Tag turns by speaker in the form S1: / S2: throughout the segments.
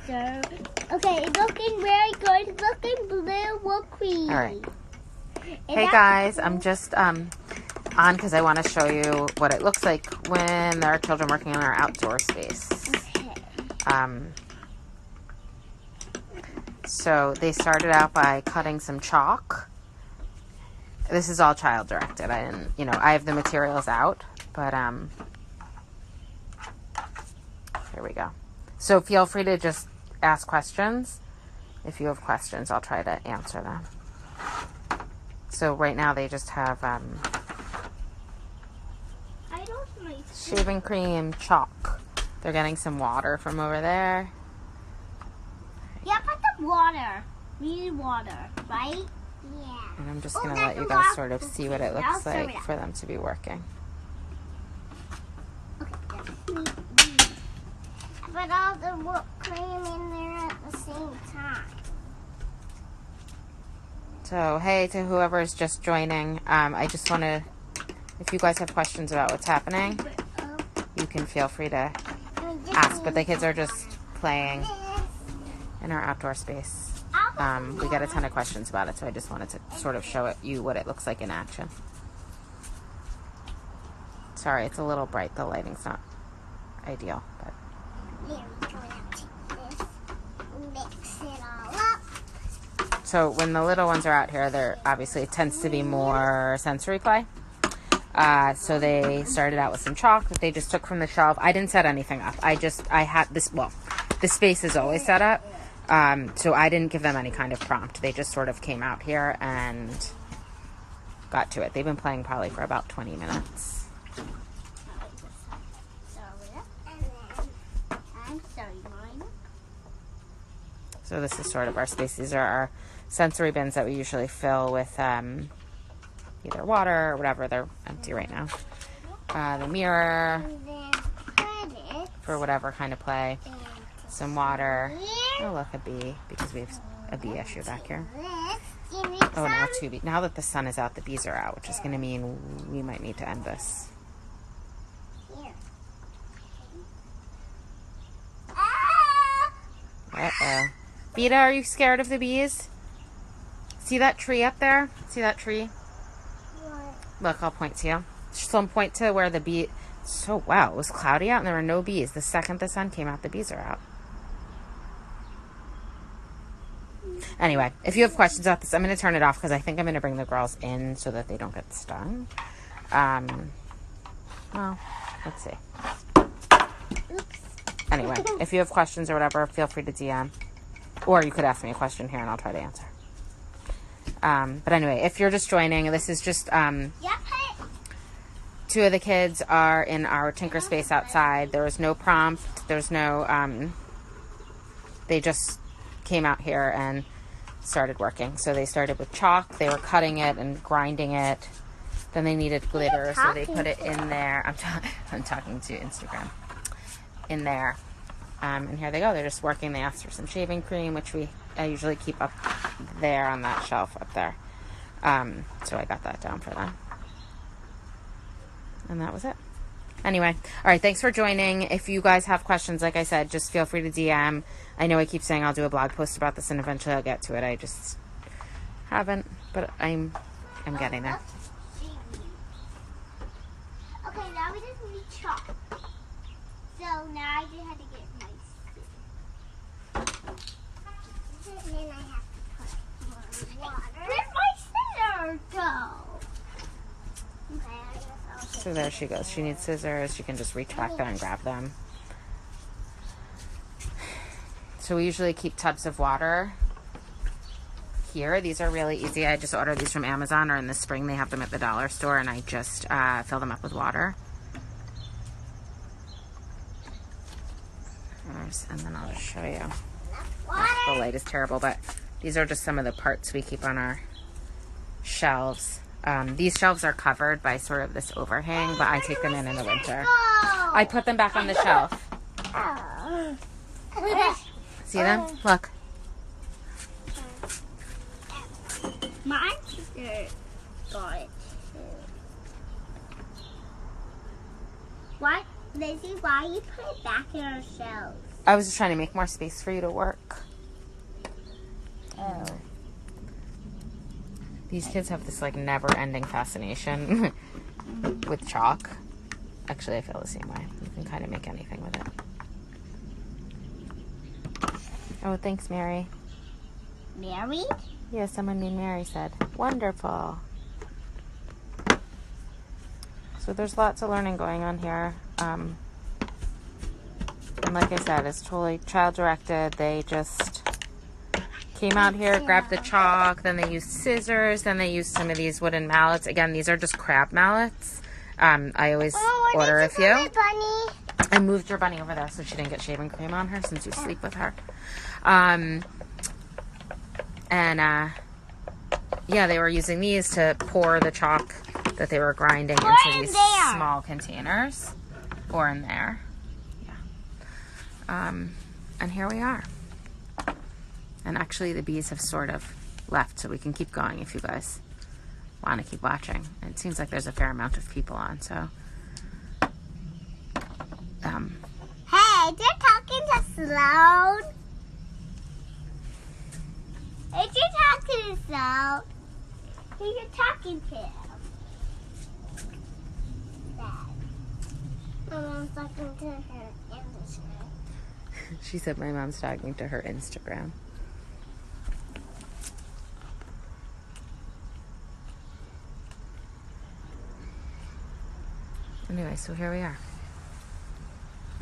S1: So, okay, looking very good. Looking blue, will cream.
S2: All right. Hey guys, I'm just on because I want to show you what it looks like when there are children working in our outdoor space.
S1: Okay.
S2: So they started out by cutting some chalk. This is all child directed. I didn't, I have the materials out, but here we go. So feel free to just ask questions. If you have questions, I'll try to answer them. So right now they just have shaving cream, chalk. They're getting some water from over there.
S1: Yeah, put the water. We need water, right? Yeah.
S2: And I'm just going to let you guys sort of see what it looks like for them to be working.
S1: Okay. Put all the whipped cream in there at the same time.
S2: So, hey to whoever is just joining. I just want to, if you guys have questions about what's happening, you can feel free to ask. But the kids are just playing in our outdoor space. We got a ton of questions about it, so I just wanted to sort of show you what it looks like in action. Sorry, it's a little bright. The lighting's not ideal, but. So when the little ones are out here, there obviously it tends to be more sensory play. So they started out with some chalk that they just took from the shelf. I didn't set anything up. I had this, well, the space is always set up. So I didn't give them any kind of prompt. They just sort of came out here and got to it. They've been playing probably for about 20 minutes. So this is sort of our space. These are our sensory bins that we usually fill with either water or whatever. They're empty right now. The mirror for whatever kind of play. Some water. Oh, look, a bee, because we have a bee issue back here. Oh, now 2 bees. Now that the sun is out, the bees are out, which is going to mean we might need to end this. Uh-oh. Vita, are you scared of the bees? See that tree up there? See that tree?
S1: What?
S2: Look, I'll point to you. So point to where the bee... So, wow, it was cloudy out and there were no bees. The second the sun came out, the bees are out. Anyway, if you have questions about this, I'm going to turn it off because I think I'm going to bring the girls in so that they don't get stung. Well, let's see. Anyway, if you have questions or whatever, feel free to DM. Or you could ask me a question here and I'll try to answer. But anyway, if you're just joining, this is just 2 of the kids are in our Tinker space outside. There was no prompt. There's no, they just came out here and started working. So they started with chalk. They were cutting it and grinding it. Then they needed glitter, so they put it in there. I'm talking to Instagram. In there. And here they go. They're just working. They asked for some shaving cream, which I usually keep up there on that shelf up there. So I got that down for them. And that was it. Anyway, all right, thanks for joining. If you guys have questions, like I said, just feel free to DM. I know I keep saying I'll do a blog post about this and eventually I'll get to it. I just haven't, but I'm getting there.
S1: Okay, now we just need chalk. So now I just have to get my stick. And then I have to put more water. Where'd my scissors go? Okay, I guess I'll take
S2: So there she goes. She needs scissors. She can just reach back there and grab them. So we usually keep tubs of water here. These are really easy. I just ordered these from Amazon, or in the spring they have them at the dollar store, and I just fill them up with water. And then I'll just show you. The light is terrible, but these are just some of the parts we keep on our shelves. These shelves are covered by sort of this overhang, but I take them in the winter. I put them back on the shelf. See them? Look.
S1: My sister got it too. What? Lizzie, why you put it back in our shelves?
S2: I was just trying to make more space for you to work.
S1: Oh.
S2: These kids have this like never-ending fascination with chalk. Actually, I feel the same way. You can kind of make anything with it. Oh, thanks, Mary.
S1: Married?
S2: Yeah, someone named Mary said. Wonderful. So there's lots of learning going on here. And like I said, it's totally child-directed. They just came out here, grabbed the chalk, then they used scissors, then they used some of these wooden mallets. Again, these are just crab mallets. I always order a few. I moved your bunny over there so she didn't get shaving cream on her since you sleep with her. Yeah, they were using these to pour the chalk that they were grinding into these small containers. Or in there. Yeah. And here we are. And actually the bees have sort of left, so we can keep going if you guys want to keep watching. It seems like there's a fair amount of people on, so.
S1: Hey, they're talking to Sloan. Hey, you're talking to Sloan. Who you talking to? Dad. My mom's talking to her Instagram.
S2: She said my mom's talking to her Instagram. Anyway, so here we are.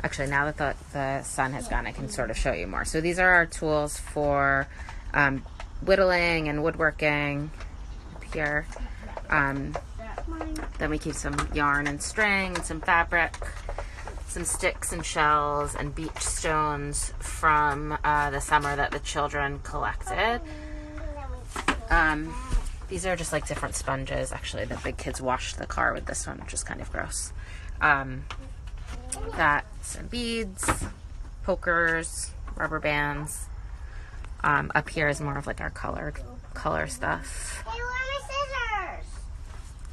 S2: Actually, now that the sun has gone, I can sort of show you more. So these are our tools for whittling and woodworking up here. Then we keep some yarn and string and some fabric, some sticks and shells and beach stones from the summer that the children collected. These are just like different sponges. Actually, the big kids washed the car with this one, which is kind of gross. Got some beads, pokers, rubber bands. Up here is more of like our color stuff.
S1: Hey, where are my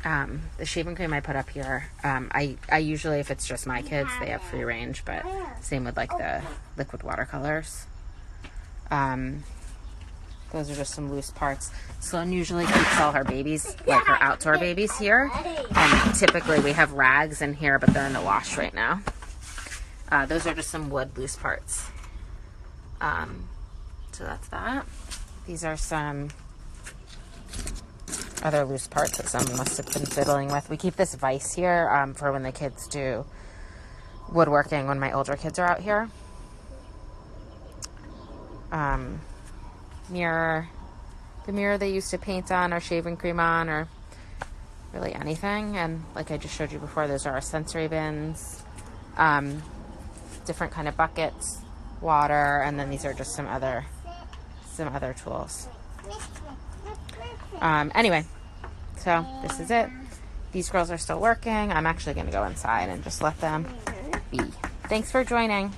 S1: scissors?
S2: The shaving cream I put up here, I usually, if it's just my kids, they have free range, but same with like the liquid watercolors. Those are just some loose parts. Sloan usually keeps all her babies, like her outdoor babies here. And typically we have rags in here, but they're in the wash right now. Those are just some wood loose parts. So that's that. These are some other loose parts that someone must have been fiddling with. We keep this vise here for when the kids do woodworking, when my older kids are out here. Mirror, the mirror they used to paint on or shaving cream on or really anything. And like I just showed you before, those are our sensory bins, different kind of buckets, water, and then these are just some other tools. Anyway, so this is it. These girls are still working. I'm actually going to go inside and just let them be. Thanks for joining.